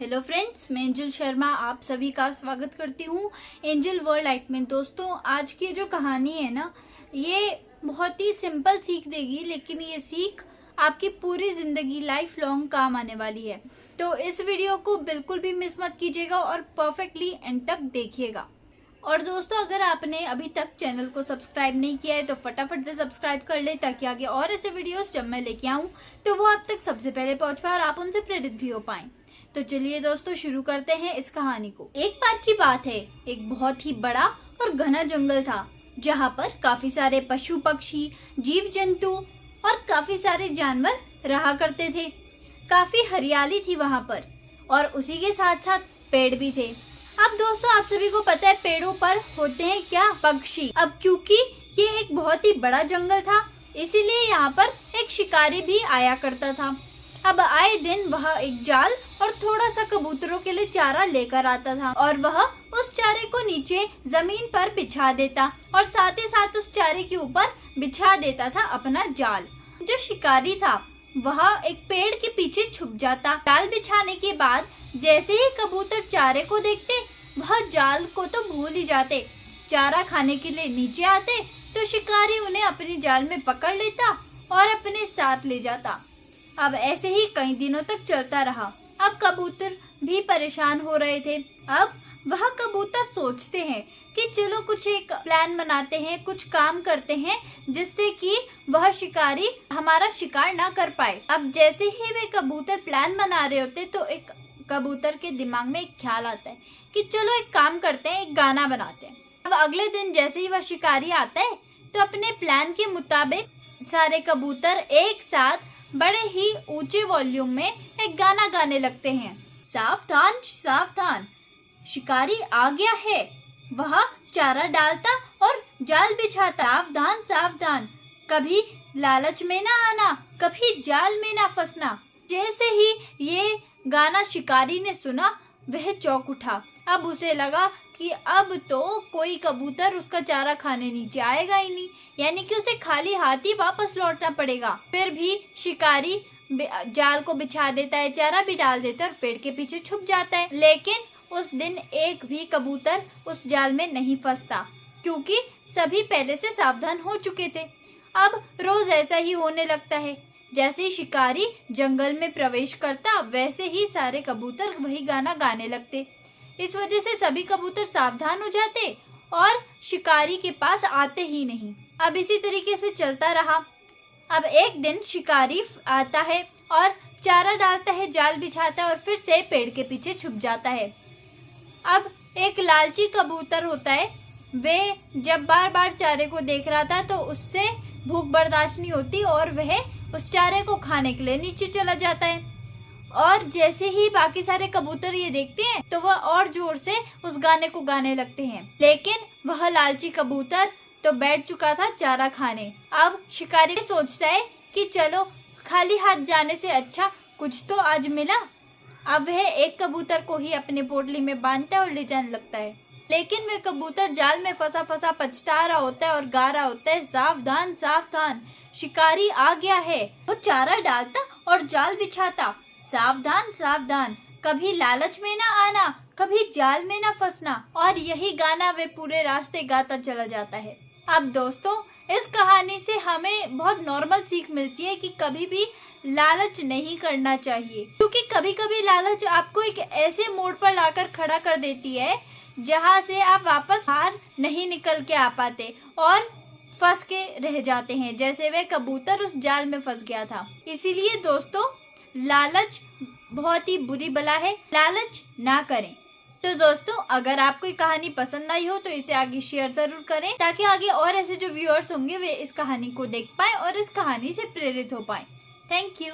Hello friends, मैं angel Sharma आप सभी का स्वागत करती हूँ एंजल वर्ल्ड लाइफ में। दोस्तों, आज की जो कहानी है ना, ये बहुत ही सिंपल सीख देगी, लेकिन ये सीख आपकी पूरी जिंदगी लाइफ लॉन्ग काम आने वाली है। तो इस वीडियो को बिल्कुल भी मिस मत कीजिएगा और परफेक्टली एंड तक देखिएगा। और दोस्तों, अगर आपने अभी तक चैनल को सब्सक्राइब नहीं किया है तो फटाफट से सब्सक्राइब कर ले, ताकि आगे और ऐसे वीडियोस जब मैं लेके आऊँ तो वो आप तक सबसे पहले पहुंच पाए और आप उनसे प्रेरित भी हो पाएं। तो चलिए दोस्तों, शुरू करते हैं इस कहानी को। एक बार की बात है, एक बहुत ही बड़ा और घना जंगल था, जहाँ पर काफी सारे पशु पक्षी, जीव जंतु और काफी सारे जानवर रहा करते थे। काफी हरियाली थी वहाँ पर, और उसी के साथ साथ पेड़ भी थे। अब दोस्तों, आप सभी को पता है पेड़ों पर होते हैं क्या? पक्षी। अब क्योंकि ये एक बहुत ही बड़ा जंगल था, इसीलिए यहाँ पर एक शिकारी भी आया करता था। अब आए दिन वह एक जाल और थोड़ा सा कबूतरों के लिए चारा लेकर आता था, और वह उस चारे को नीचे जमीन पर बिछा देता और साथ ही साथ उस चारे के ऊपर बिछा देता था अपना जाल। जो शिकारी था वह एक पेड़ के पीछे छुप जाता। जाल बिछाने के बाद जैसे ही कबूतर चारे को देखते, वह जाल को तो भूल ही जाते। चारा खाने के लिए नीचे आते तो शिकारी उन्हें अपनी जाल में पकड़ लेता और अपने साथ ले जाता। अब ऐसे ही कई दिनों तक चलता रहा। अब कबूतर भी परेशान हो रहे थे। अब वह कबूतर सोचते हैं कि चलो कुछ एक प्लान बनाते हैं, कुछ काम करते हैं जिससे कि वह शिकारी हमारा शिकार ना कर पाए। अब जैसे ही वे कबूतर प्लान बना रहे होते तो एक कबूतर के दिमाग में एक ख्याल आता है कि चलो एक काम करते हैं, एक गाना बनाते हैं। अब अगले दिन जैसे ही वह शिकारी आता है तो अपने प्लान के मुताबिक सारे कबूतर एक साथ बड़े ही ऊंचे वॉल्यूम में एक गाना गाने लगते हैं। सावधान सावधान, शिकारी आ गया है। वह चारा डालता और जाल बिछाता। सावधान सावधान, कभी लालच में ना आना, कभी जाल में ना फंसना। जैसे ही ये गाना शिकारी ने सुना, वह चौंक उठा। अब उसे लगा कि अब तो कोई कबूतर उसका चारा खाने नीचे आएगा ही नहीं, यानी कि उसे खाली हाथ ही वापस लौटना पड़ेगा। फिर भी शिकारी जाल को बिछा देता है, चारा भी डाल देता है और पेड़ के पीछे छुप जाता है। लेकिन उस दिन एक भी कबूतर उस जाल में नहीं फंसता, क्योंकि सभी पहले से सावधान हो चुके थे। अब रोज ऐसा ही होने लगता है। जैसे ही शिकारी जंगल में प्रवेश करता, वैसे ही सारे कबूतर वही गाना गाने लगते। इस वजह से सभी कबूतर सावधान हो जाते और शिकारी के पास आते ही नहीं। अब इसी तरीके से चलता रहा। अब एक दिन शिकारी आता है और चारा डालता है, जाल बिछाता है और फिर से पेड़ के पीछे छुप जाता है। अब एक लालची कबूतर होता है, वे जब बार बार चारे को देख रहा था तो उससे भूख बर्दाश्त नहीं होती और वह उस चारे को खाने के लिए नीचे चला जाता है। और जैसे ही बाकी सारे कबूतर ये देखते हैं तो वह और जोर से उस गाने को गाने लगते हैं। लेकिन वह लालची कबूतर तो बैठ चुका था चारा खाने। अब शिकारी सोचता है कि चलो खाली हाथ जाने से अच्छा कुछ तो आज मिला। अब वह एक कबूतर को ही अपने पोटली में बांधता है और ले जाने लगता है। लेकिन वह कबूतर जाल में फंसा फंसा पछता रहा होता है और गा रहा होता है, सावधान सावधान, शिकारी आ गया है। वो चारा डालता और जाल बिछाता। सावधान सावधान, कभी लालच में ना आना, कभी जाल में ना फंसना। और यही गाना वे पूरे रास्ते गाता चला जाता है। अब दोस्तों, इस कहानी से हमें बहुत नॉर्मल सीख मिलती है कि कभी भी लालच नहीं करना चाहिए, क्योंकि कभी कभी लालच आपको एक ऐसे मोड़ पर लाकर खड़ा कर देती है जहाँ से आप वापस बाहर नहीं निकल के आ पाते और फंस के रह जाते हैं, जैसे वे कबूतर उस जाल में फंस गया था। इसीलिए दोस्तों, लालच बहुत ही बुरी बला है, लालच ना करें। तो दोस्तों, अगर आपको ये कहानी पसंद आई हो तो इसे आगे शेयर जरूर करें, ताकि आगे और ऐसे जो व्यूअर्स होंगे वे इस कहानी को देख पाए और इस कहानी से प्रेरित हो पाए। Thank you.